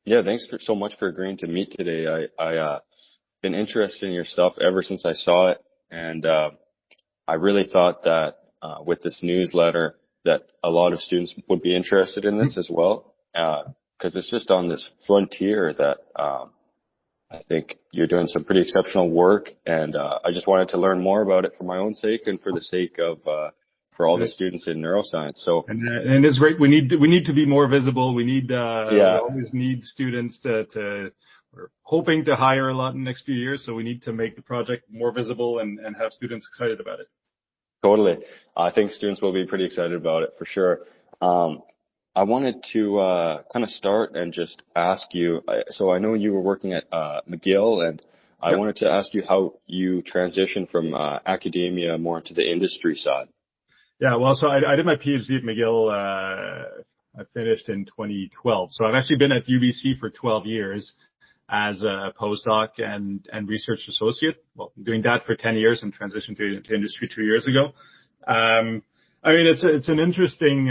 Yeah, thanks so much for agreeing to meet today. I been interested in your stuff ever since I saw it, and I really thought that with this newsletter that a lot of students would be interested in this as well, because it's just on this frontier that I think you're doing some pretty exceptional work, and I just wanted to learn more about it for my own sake and for the sake of for all the students in neuroscience. So, and it's great. We need to be more visible. We yeah, always need students to. We're hoping to hire a lot in the next few years, so we need to make the project more visible and have students excited about it. totally. I think students will be pretty excited about it for sure. I wanted to kind of start and just ask you, so I know you were working at McGill, and I Yep. wanted to ask you how you transitioned from academia more into the industry side. Yeah, well, so I did my PhD at McGill. I finished in 2012. So I've actually been at UBC for 12 years as a postdoc and research associate. Well, doing that for 10 years and transitioned to industry 2 years ago. I mean, it's an interesting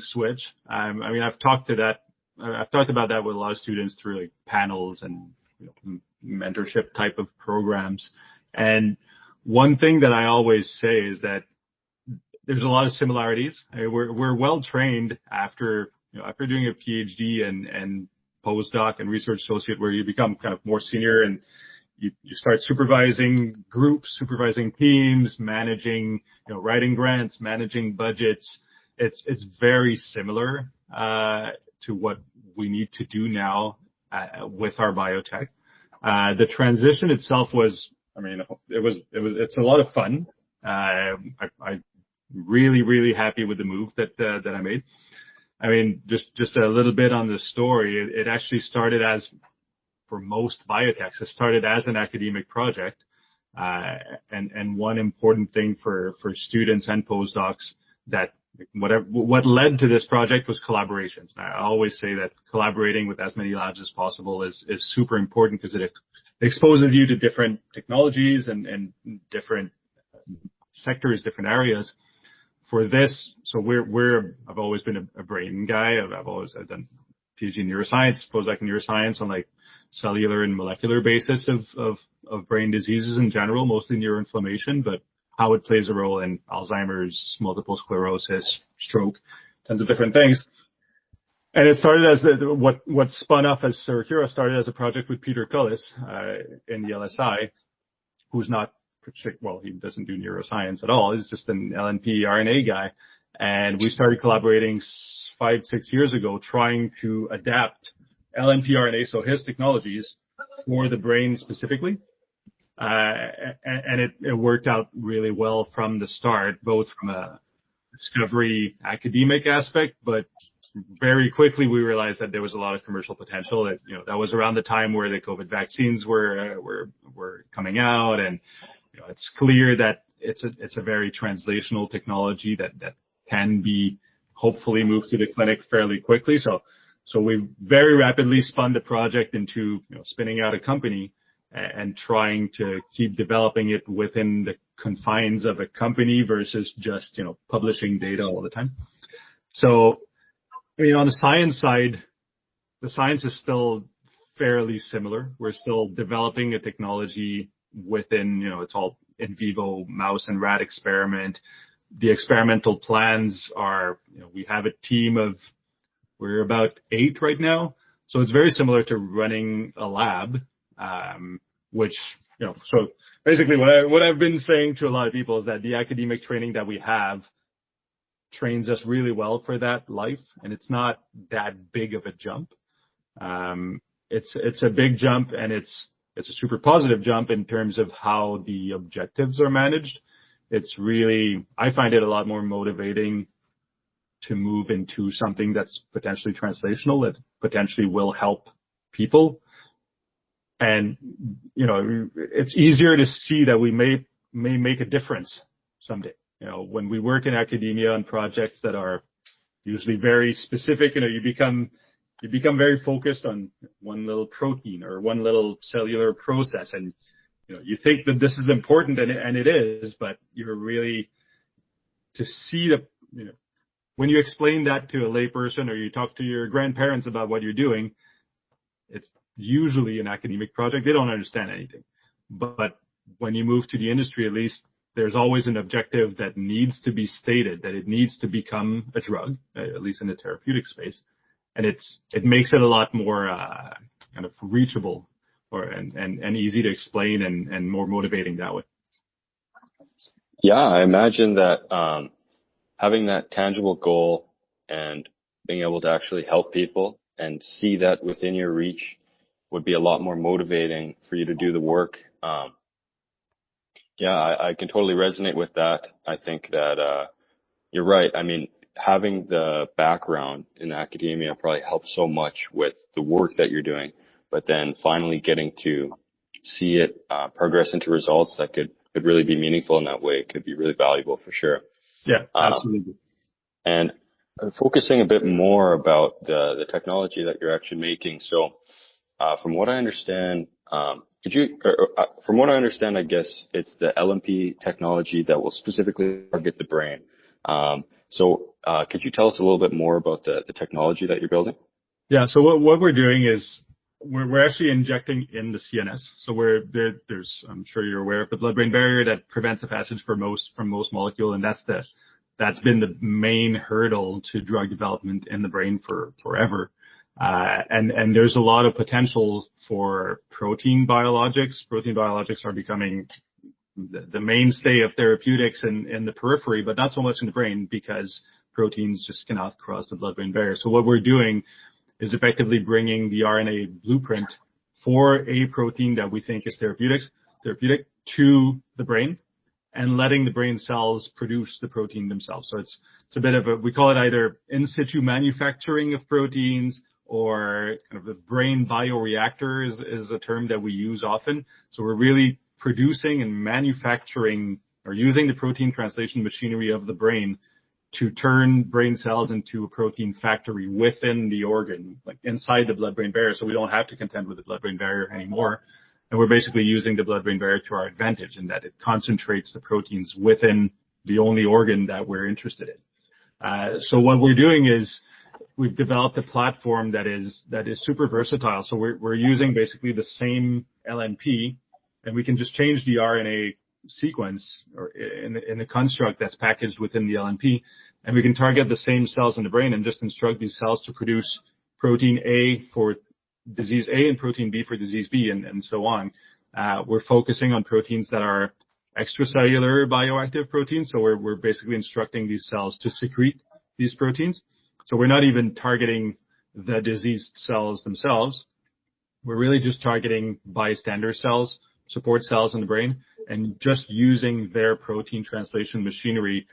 switch. I mean, I've talked about that with a lot of students through like panels and mentorship type of programs. And one thing that I always say is that there's a lot of similarities. I mean, we're well trained after doing a PhD and postdoc and research associate, where you become kind of more senior and you start supervising groups, supervising teams, managing, writing grants, managing budgets. It's very similar to what we need to do now with our biotech. The transition itself was, I mean, it's a lot of fun. I'm really happy with the move that I made. I mean, just a little bit on the story. It actually started as, for most biotechs, it started as an academic project. And one important thing for students and postdocs that what led to this project was collaborations. And I always say that collaborating with as many labs as possible is super important, because it exposes you to different technologies and different sectors, different areas. For this, so I've always been a brain guy. I've done PhD in neuroscience, postdoc in neuroscience on like cellular and molecular basis of brain diseases in general, mostly neuroinflammation, but how it plays a role in Alzheimer's, multiple sclerosis, stroke, tons of different things. And it started as what spun off as Circura started as a project with Peter Cullis in the LSI, who's not, well, he doesn't do neuroscience at all. He's just an LNP RNA guy. And we started collaborating 5-6 years ago, trying to adapt LNP RNA, so his technologies, for the brain specifically. And it worked out really well from the start, both from a discovery academic aspect, but very quickly we realized that there was a lot of commercial potential. That was around the time where the COVID vaccines were coming out, and it's clear that it's a very translational technology that can be hopefully moved to the clinic fairly quickly. So we very rapidly spun the project into spinning out a company and trying to keep developing it within the confines of a company versus just publishing data all the time. So I mean, on the science side, the science is still fairly similar. We're still developing a technology within, it's all in vivo mouse and rat experiment. The experimental plans are, we have a team we're about 8 right now. So it's very similar to running a lab, which, so basically what I've been saying to a lot of people is that the academic training that we have trains us really well for that life. And it's not that big of a jump. It's a big jump, and it's a super positive jump in terms of how the objectives are managed. It's really, I find it a lot more motivating to move into something that's potentially translational, that potentially will help people. And, it's easier to see that we may make a difference someday. When we work in academia on projects that are usually very specific, you become very focused on one little protein or one little cellular process, and you think that this is important, and it is, but you're really to see when you explain that to a layperson or you talk to your grandparents about what you're doing, it's usually an academic project. They don't understand anything. But when you move to the industry, at least there's always an objective that needs to be stated, that it needs to become a drug, at least in the therapeutic space. And it makes it a lot more kind of reachable and easy to explain and more motivating that way. Yeah, I imagine that having that tangible goal and being able to actually help people and see that within your reach would be a lot more motivating for you to do the work. Yeah, I can totally resonate with that. I think that you're right. I mean, having the background in academia probably helps so much with the work that you're doing, but then finally getting to see it progress into results that could really be meaningful in that way could be really valuable for sure. Yeah, absolutely. And focusing a bit more about the technology that you're actually making. So, from what I understand, from what I understand, I guess it's the LNP technology that will specifically target the brain. Could you tell us a little bit more about the technology that you're building? Yeah. So what we're doing is we're actually injecting in the CNS. So there's, I'm sure you're aware of the blood-brain barrier that prevents the passage from most molecule. And that's been the main hurdle to drug development in the brain for forever. And there's a lot of potential for protein biologics. Protein biologics are becoming the mainstay of therapeutics in the periphery, but not so much in the brain because proteins just cannot cross the blood-brain barrier. So what we're doing is effectively bringing the RNA blueprint for a protein that we think is therapeutic to the brain and letting the brain cells produce the protein themselves. So it's a bit of we call it either in situ manufacturing of proteins or kind of the brain bioreactor is a term that we use often. So we're really producing and manufacturing or using the protein translation machinery of the brain to turn brain cells into a protein factory within the organ, like inside the blood-brain barrier. So we don't have to contend with the blood-brain barrier anymore. And we're basically using the blood-brain barrier to our advantage in that it concentrates the proteins within the only organ that we're interested in. So what we're doing is we've developed a platform that is super versatile. So we're using basically the same LNP, and we can just change the RNA sequence or in the construct that's packaged within the LNP, and we can target the same cells in the brain and just instruct these cells to produce protein A for disease A and protein B for disease B and so on. We're focusing on proteins that are extracellular bioactive proteins. So we're basically instructing these cells to secrete these proteins. So we're not even targeting the diseased cells themselves. We're really just targeting bystander cells, support cells in the brain, and just using their protein translation machinery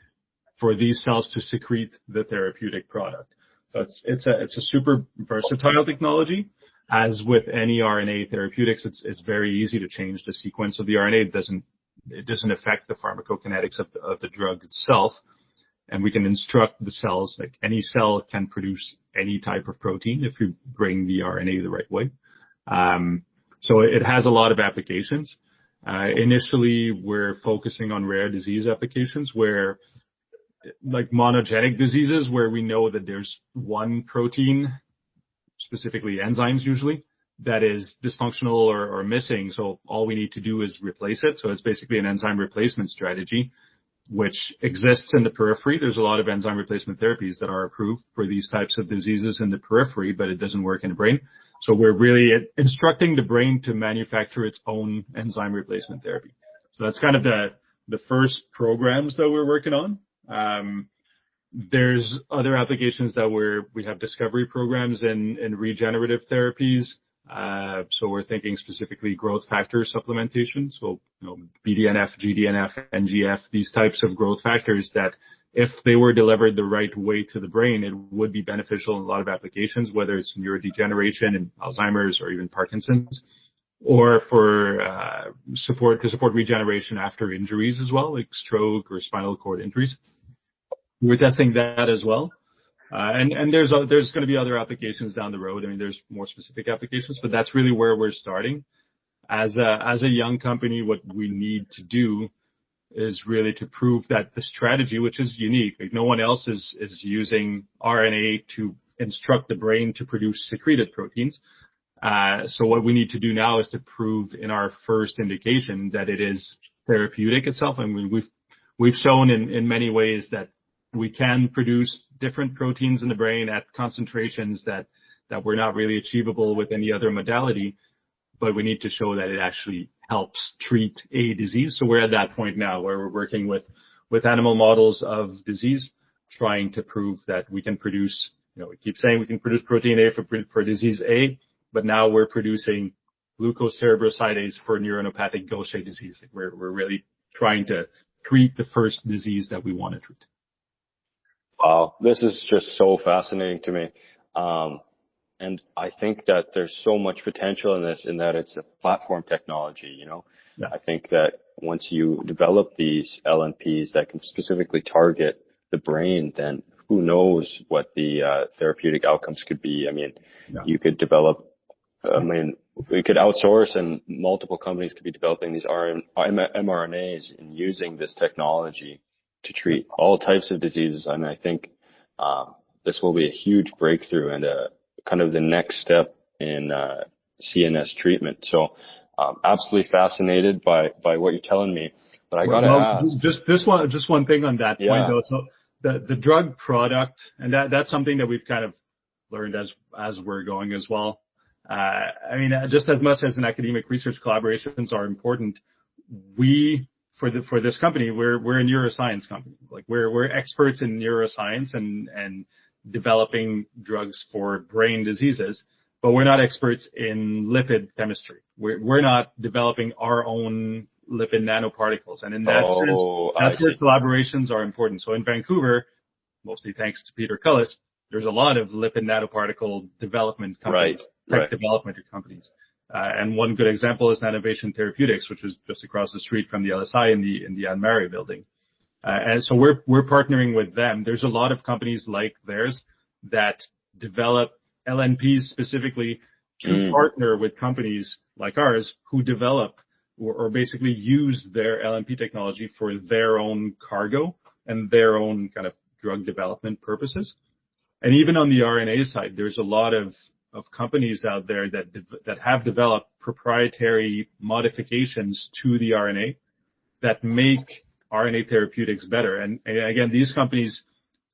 for these cells to secrete the therapeutic product. So it's a super versatile technology. As with any RNA therapeutics, it's very easy to change the sequence of the RNA. It doesn't affect the pharmacokinetics of the drug itself. And we can instruct the cells, like any cell can produce any type of protein if you bring the RNA the right way. So it has a lot of applications. Initially, we're focusing on rare disease applications where, like monogenic diseases, where we know that there's one protein, specifically enzymes usually, that is dysfunctional or missing. So all we need to do is replace it. So it's basically an enzyme replacement strategy, which exists in the periphery. There's a lot of enzyme replacement therapies that are approved for these types of diseases in the periphery, but it doesn't work in the brain. So we're really instructing the brain to manufacture its own enzyme replacement therapy. So that's kind of the first programs that we're working on. There's other applications that we have discovery programs in regenerative therapies. So we're thinking specifically growth factor supplementation. So, BDNF, GDNF, NGF, these types of growth factors that if they were delivered the right way to the brain, it would be beneficial in a lot of applications, whether it's neurodegeneration and Alzheimer's or even Parkinson's, or for support regeneration after injuries as well, like stroke or spinal cord injuries. We're testing that as well. And there's going to be other applications down the road. I mean, there's more specific applications, but that's really where we're starting. As a young company, what we need to do is really to prove that the strategy, which is unique, like no one else is using RNA to instruct the brain to produce secreted proteins. So what we need to do now is to prove in our first indication that it is therapeutic itself. I mean, we've shown in many ways that we can produce different proteins in the brain at concentrations that were not really achievable with any other modality, but we need to show that it actually helps treat a disease. So we're at that point now where we're working with animal models of disease, trying to prove that we can produce, we keep saying we can produce protein A for disease A, but now we're producing glucose cerebrosidase for neuronopathic Gaucher disease. Like we're really trying to treat the first disease that we want to treat. Wow, this is just so fascinating to me. And I think that there's so much potential in this, in that it's a platform technology, Yeah. I think that once you develop these LNPs that can specifically target the brain, then who knows what the therapeutic outcomes could be. I mean, you could develop, we could outsource, and multiple companies could be developing these mRNAs and using this technology to treat all types of diseases. And I think this will be a huge breakthrough and kind of the next step in CNS treatment. So absolutely fascinated by what you're telling me. But I gotta ask. Just one thing on that point though. So the drug product, and that's something that we've kind of learned as we're going as well. I mean, just as much as an academic research collaborations are important, for this company, we're a neuroscience company. Like we're experts in neuroscience and developing drugs for brain diseases, but we're not experts in lipid chemistry. We're not developing our own lipid nanoparticles. And in that sense, that's where collaborations are important. So in Vancouver, mostly thanks to Peter Cullis, there's a lot of lipid nanoparticle development companies, tech development companies. And one good example is Nanovation Therapeutics, which is just across the street from the LSI in the Anne Marie building. And so we're partnering with them. There's a lot of companies like theirs that develop LNPs specifically to partner with companies like ours who develop or basically use their LNP technology for their own cargo and their own kind of drug development purposes. And even on the RNA side, there's a lot of companies out there that have developed proprietary modifications to the RNA that make RNA therapeutics better. And again, these companies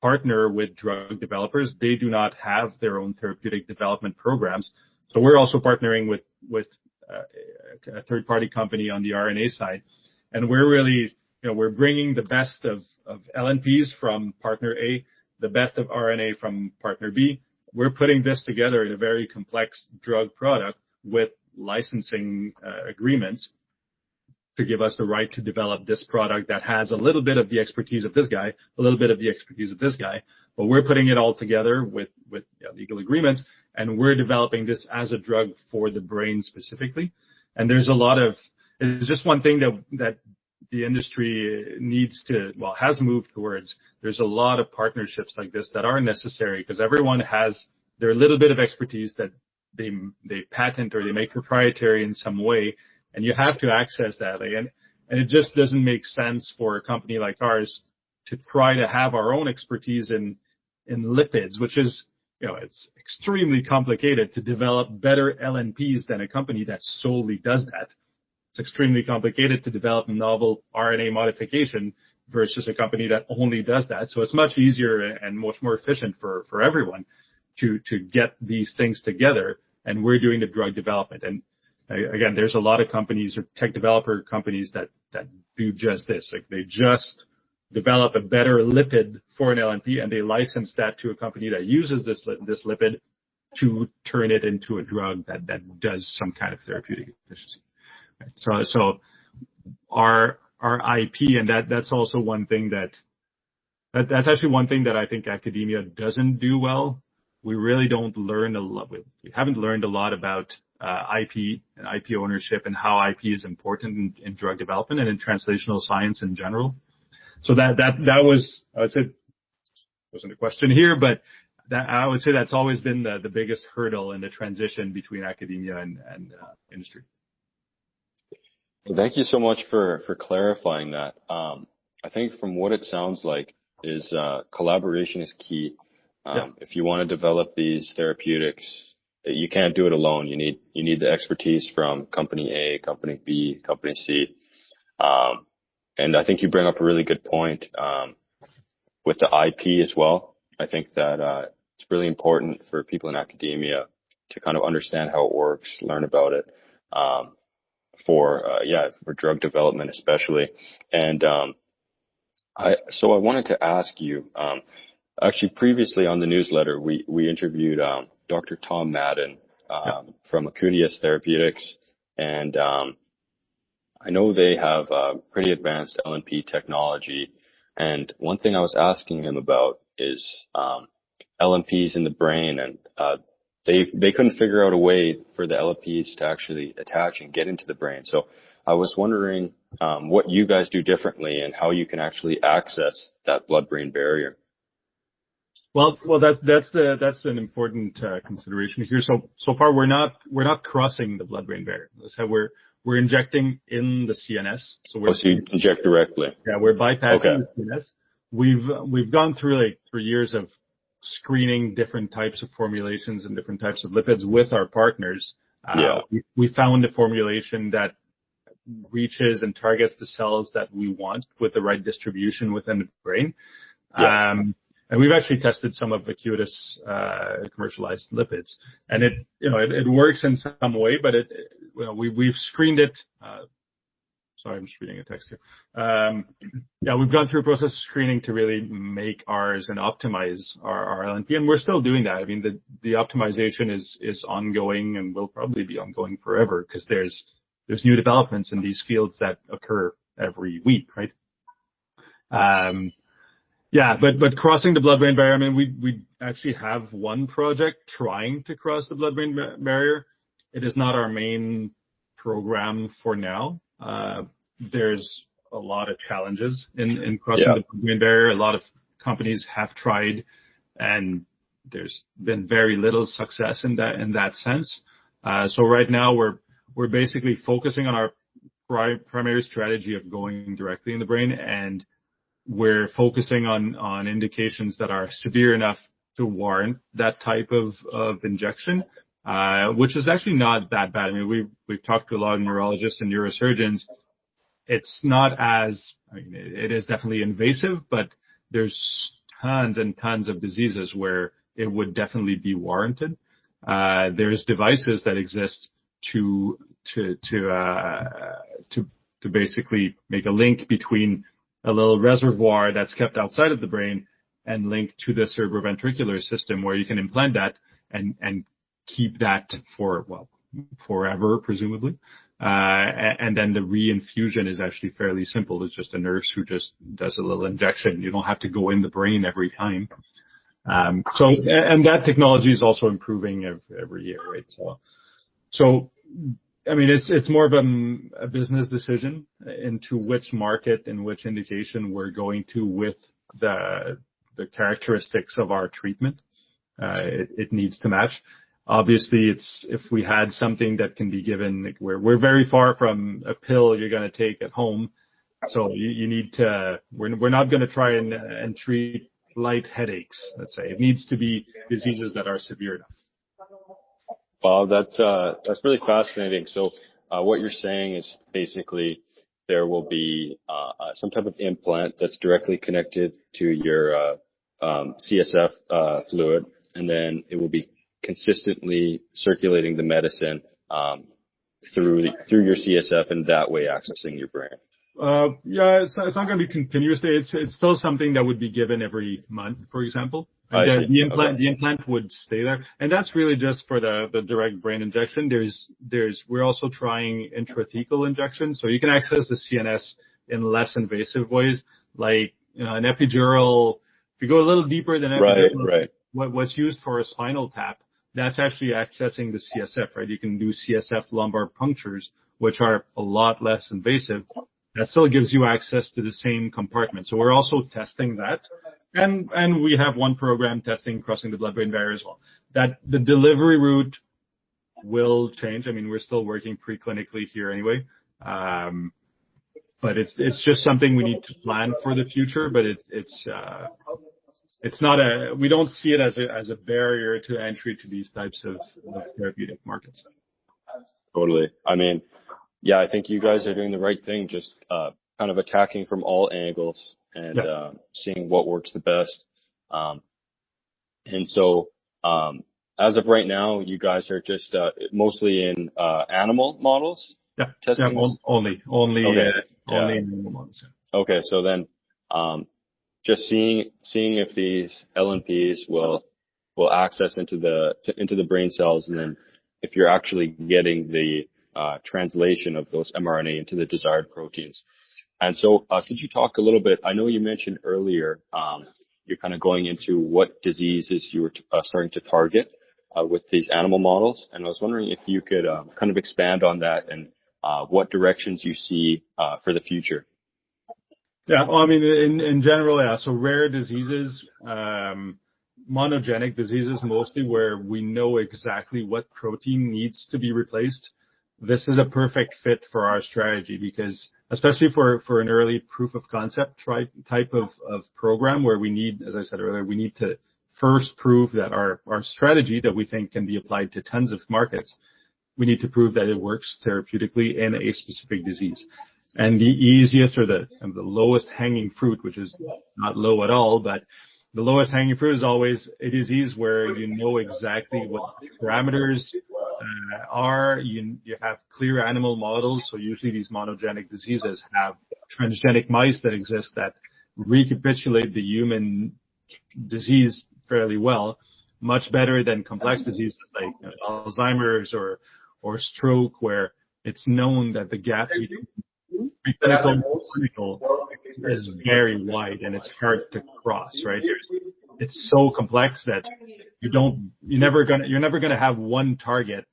partner with drug developers. They do not have their own therapeutic development programs. So we're also partnering with a third-party company on the RNA side. And we're really, we're bringing the best of LNPs from partner A, the best of RNA from partner B. We're putting this together in a very complex drug product with licensing agreements to give us the right to develop this product that has a little bit of the expertise of this guy, a little bit of the expertise of this guy, but we're putting it all together with legal agreements, and we're developing this as a drug for the brain specifically. And there's it's just one thing that the industry has moved towards. There's a lot of partnerships like this that are necessary because everyone has their little bit of expertise that they patent or they make proprietary in some way. And you have to access that. And it just doesn't make sense for a company like ours to try to have our own expertise in lipids, which is, it's extremely complicated to develop better LNPs than a company that solely does that. It's extremely complicated to develop novel RNA modification versus a company that only does that. So it's much easier and much more efficient for everyone to get these things together. And we're doing the drug development. And again, there's a lot of companies or tech developer companies that do just this. Like they just develop a better lipid for an LNP and they license that to a company that uses this lipid to turn it into a drug that does some kind of therapeutic efficiency. Right? So our IP, and that's also one thing that's actually one thing that I think academia doesn't do well. We really don't learn a lot. We haven't learned a lot about IP and IP ownership and how IP is important in drug development and in translational science in general. So that was, I would say, wasn't a question here, but I would say that's always been the biggest hurdle in the transition between academia and industry. Thank you so much for clarifying that. I think from what it sounds like is collaboration is key. Yeah. If you want to develop these therapeutics, you can't do it alone. You need the expertise from company A, company B, company C. Um, and I think you bring up a really good point with the IP as well. I think that it's really important for people in academia to kind of understand how it works, learn about it. Um, for drug development especially. And so I wanted to ask you, actually previously on the newsletter, we interviewed Dr. Tom Madden Yeah. from Acunius Therapeutics, and I know they have pretty advanced LNP technology. And one thing I was asking him about is LNPs in the brain, and they couldn't figure out a way for the LNPs to actually attach and get into the brain. So I was wondering what you guys do differently and how you can actually access that blood-brain barrier. Well, that's an important consideration here. So far we're not crossing the blood-brain barrier. So we're injecting in the CNS. So you inject directly. Yeah, we're bypassing Okay. the CNS. We've gone through like 3 years of screening different types of formulations and different types of lipids with our partners. Yeah. We found a formulation that reaches and targets the cells that we want with the right distribution within the brain. Yeah. And we've actually tested some of Acuitas commercialized lipids, and it works in some way, but we've screened it. Sorry, I'm just reading a text here. We've gone through a process of screening to really make ours and optimize our LNP, and we're still doing that. I mean, the optimization is ongoing and will probably be ongoing forever because there's new developments in these fields that occur every week, right? But crossing the blood-brain barrier, I mean, we actually have one project trying to cross the blood-brain barrier. It is not our main program for now. There's a lot of challenges in crossing the blood-brain barrier. A lot of companies have tried, and there's been very little success in that sense. So right now we're basically focusing on our primary strategy of going directly in the brain, and we're focusing on indications that are severe enough to warrant that type of injection, which is actually not that bad. I mean, we've talked to a lot of neurologists and neurosurgeons. It's not it is definitely invasive, but there's tons and tons of diseases where it would definitely be warranted. There's devices that exist to basically make a link between a little reservoir that's kept outside of the brain and linked to the cerebroventricular system, where you can implant that and keep that for forever, presumably. And then the reinfusion is actually fairly simple. It's just a nurse who just does a little injection. You don't have to go in the brain every time. And that technology is also improving every year, right? So I mean, it's more of a business decision into which market and which indication we're going to with the characteristics of our treatment. It needs to match. Obviously, if we had something that can be given, like we're very far from a pill you're going to take at home. So you need to, we're not going to try and treat light headaches, let's say. It needs to be diseases that are severe enough. Well, that's really fascinating. So, what you're saying is basically there will be some type of implant that's directly connected to your CSF fluid, and then it will be consistently circulating the medicine through your CSF, and that way accessing your brain. It's not going to be continuously. It's still something that would be given every month, for example. The implant would stay there, and that's really just for the direct brain injection. We're also trying intrathecal injection, so you can access the CNS in less invasive ways, like an epidural. If you go a little deeper than epidural, right. What's used for a spinal tap, that's actually accessing the CSF, right? You can do CSF lumbar punctures, which are a lot less invasive. That still gives you access to the same compartment. So we're also testing that. And we have one program testing crossing the blood-brain barrier as well. That the delivery route will change. I mean, we're still working preclinically here anyway. But it's just something we need to plan for the future, but it's not we don't see it as a barrier to entry to these types of therapeutic markets. Totally. I mean, yeah, I think you guys are doing the right thing, just kind of attacking from all angles and seeing what works the best. And so, as of right now, you guys are just mostly in animal models. Testing? Only Okay. only in animal models. Okay, so then just seeing if these LNPs will access into the brain cells, and then if you're actually getting the translation of those mRNA into the desired proteins. And so, could you talk a little bit? I know you mentioned earlier you're kind of going into what diseases you were starting to target with these animal models, and I was wondering if you could kind of expand on that and what directions you see for the future. Yeah, well, I mean, in general, yeah. So rare diseases, monogenic diseases mostly, where we know exactly what protein needs to be replaced. This is a perfect fit for our strategy because, especially for an early proof of concept type of program where we need, as I said earlier, we need to first prove that our strategy that we think can be applied to tons of markets, we need to prove that it works therapeutically in a specific disease. And the easiest or the lowest hanging fruit, which is not low at all, but the lowest hanging fruit is always a disease where you know exactly what the parameters are. You have clear animal models. So usually these monogenic diseases have transgenic mice that exist that recapitulate the human disease fairly well, much better than complex diseases like Alzheimer's or stroke, where it's known that the gap between preclinical and clinical is very wide and it's hard to cross, right? It's so complex that you're never gonna have one target.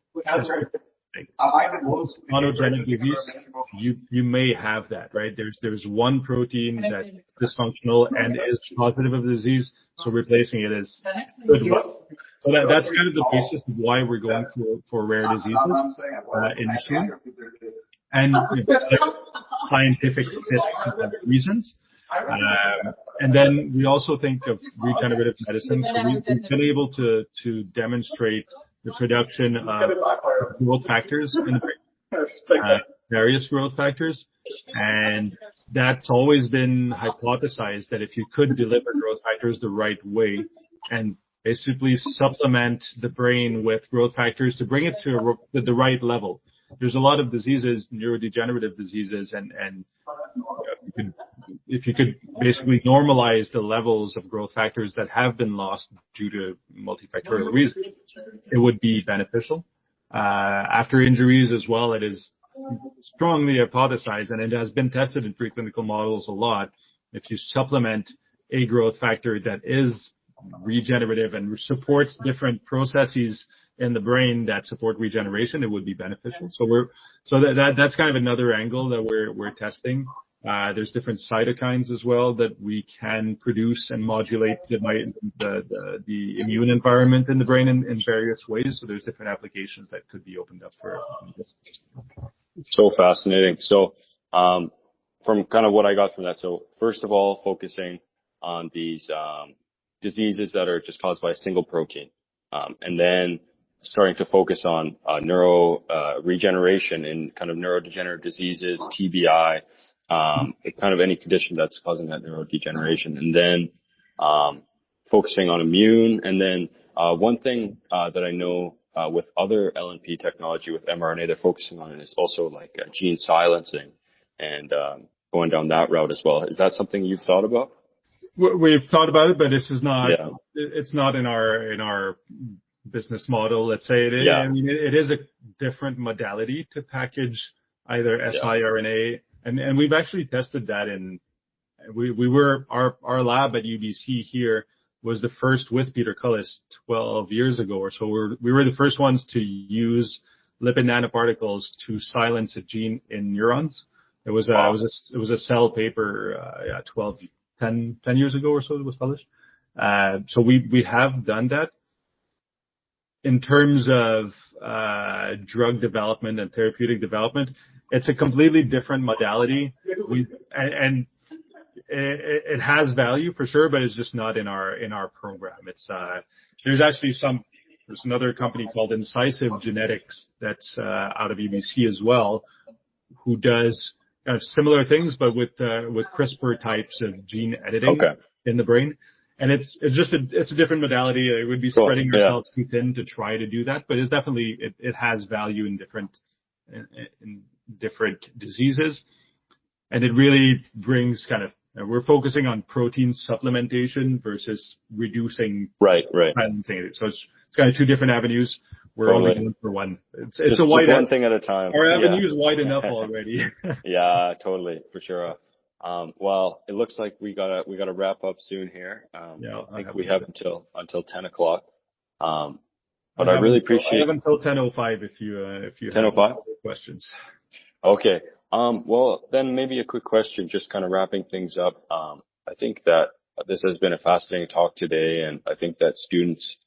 Monogenic disease, you may have that, right? There's one protein that's dysfunctional and is positive of the disease, so replacing it is good luck. So that's kind of the basis of why we're going for rare diseases initially, and scientific fit reasons. And then we also think of regenerative medicine. So we've been able to demonstrate the production of growth factors in the brain, various growth factors. And that's always been hypothesized that if you could deliver growth factors the right way and basically supplement the brain with growth factors to bring it to the right level. There's a lot of diseases, neurodegenerative diseases, and if you could basically normalize the levels of growth factors that have been lost due to multifactorial reasons, it would be beneficial. After injuries as well, it is strongly hypothesized, and it has been tested in preclinical models a lot. If you supplement a growth factor that is regenerative and supports different processes in the brain that support regeneration, it would be beneficial. So that's kind of another angle that we're testing. There's different cytokines as well that we can produce and modulate the immune environment in the brain in various ways. So there's different applications that could be opened up for this. So fascinating. So from kind of what I got from that, so first of all, focusing on these diseases that are just caused by a single protein, and then starting to focus on regeneration in kind of neurodegenerative diseases, TBI, kind of any condition that's causing that neurodegeneration, and then focusing on immune. And then one thing that I know with other LNP technology with mRNA, they're focusing on is also like gene silencing and going down that route as well. Is that something you've thought about? We've thought about it, but this is not. Yeah. It's not in our business model. Let's say it is. Yeah. I mean, it is a different modality to package either siRNA, and we've actually tested that our lab at UBC here was the first with Peter Cullis 12 years ago or so. We were the first ones to use lipid nanoparticles to silence a gene in neurons. It was a Cell paper, 10 years ago or so it was published. So we have done that. in terms of drug development and therapeutic development, it's a completely different modality. And it has value for sure, but it's just not in our program. It's there's another company called Incisive Genetics that's out of UBC as well, who does kind of similar things, but with CRISPR types of gene editing in the brain. And it's a different modality. It would be spreading ourselves too thin to try to do that, but it's definitely, it has value in different diseases. And it really brings kind of, we're focusing on protein supplementation versus reducing. Right. So it's kind of two different avenues. We're only going for one. It's just one thing at a time. Our avenue is wide enough already. Yeah, totally, for sure. Well, it looks like we gotta wrap up soon here. I think we have until 10 o'clock. But I really appreciate. I have until 10:05 if you 10:05 have questions. Okay. Well, then maybe a quick question, just kind of wrapping things up. I think that this has been a fascinating talk today, and I think that students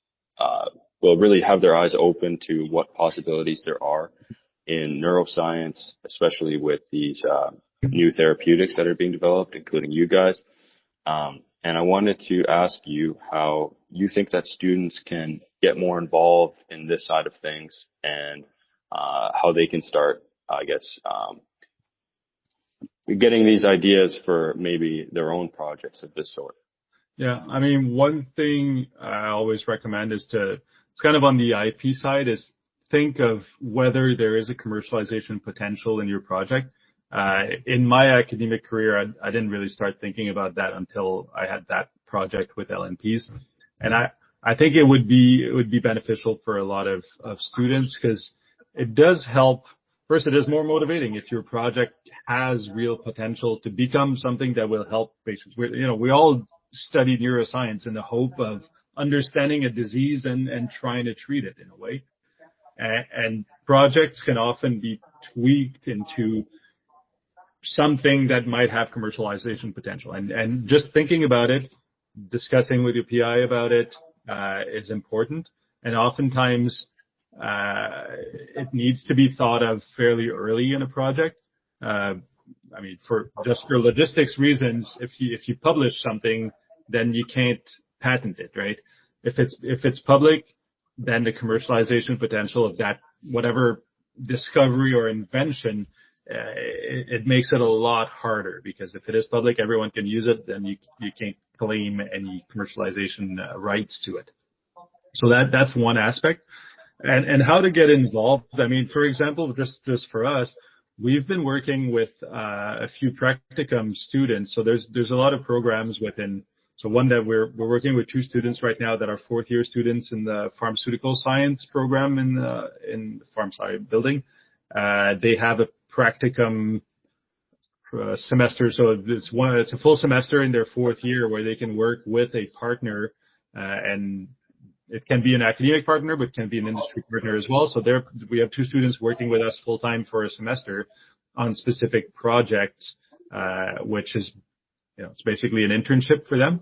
will really have their eyes open to what possibilities there are in neuroscience, especially with these new therapeutics that are being developed, including you guys. And I wanted to ask you how you think that students can get more involved in this side of things, and how they can start, I guess, getting these ideas for maybe their own projects of this sort. Yeah, I mean, one thing I always recommend is it's kind of on the IP side, is think of whether there is a commercialization potential in your project. In my academic career, I didn't really start thinking about that until I had that project with LNPs. And I think it would be beneficial for a lot of students, because it does help. First, it is more motivating if your project has real potential to become something that will help patients. We all study neuroscience in the hope of understanding a disease and trying to treat it in a way. And projects can often be tweaked into something that might have commercialization potential. And just thinking about it, discussing with your PI about it, is important. And oftentimes, it needs to be thought of fairly early in a project. I mean, for logistics reasons, if you publish something, then you can't patent it, right? If it's public, then the commercialization potential of that, whatever discovery or invention, it makes it a lot harder, because if it is public, everyone can use it, then you can't claim any commercialization rights to it. So that's one aspect. And how to get involved. I mean, for example, just for us, we've been working with a few practicum students. So there's a lot of programs within. So one that we're working with 2 students right now that are 4th year students in the pharmaceutical science program in the Pharm Sci building. They have a practicum semester, so it's a full semester in their 4th year where they can work with a partner, and it can be an academic partner, but can be an industry partner as well. So we have 2 students working with us full time for a semester on specific projects, which is, it's basically an internship for them.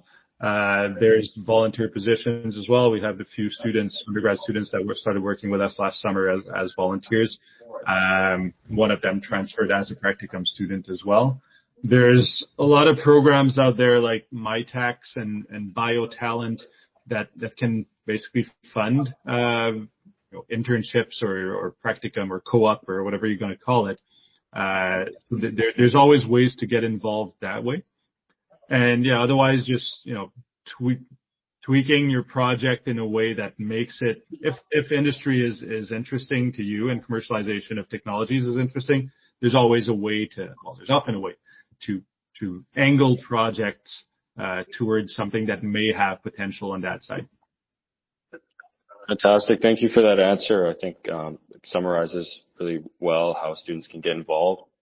There's volunteer positions as well. We have a few students, undergrad students, that started working with us last summer as volunteers. One of them transferred as a practicum student as well. There's a lot of programs out there like MyTax and BioTalent that can basically fund internships or practicum or co-op or whatever you're going to call it. There's always ways to get involved that way. And otherwise just, tweaking your project in a way that makes it, if industry is interesting to you and commercialization of technologies is interesting, there's often a way to angle projects towards something that may have potential on that side. Fantastic. Thank you for that answer. I think it summarizes really well how students can get involved.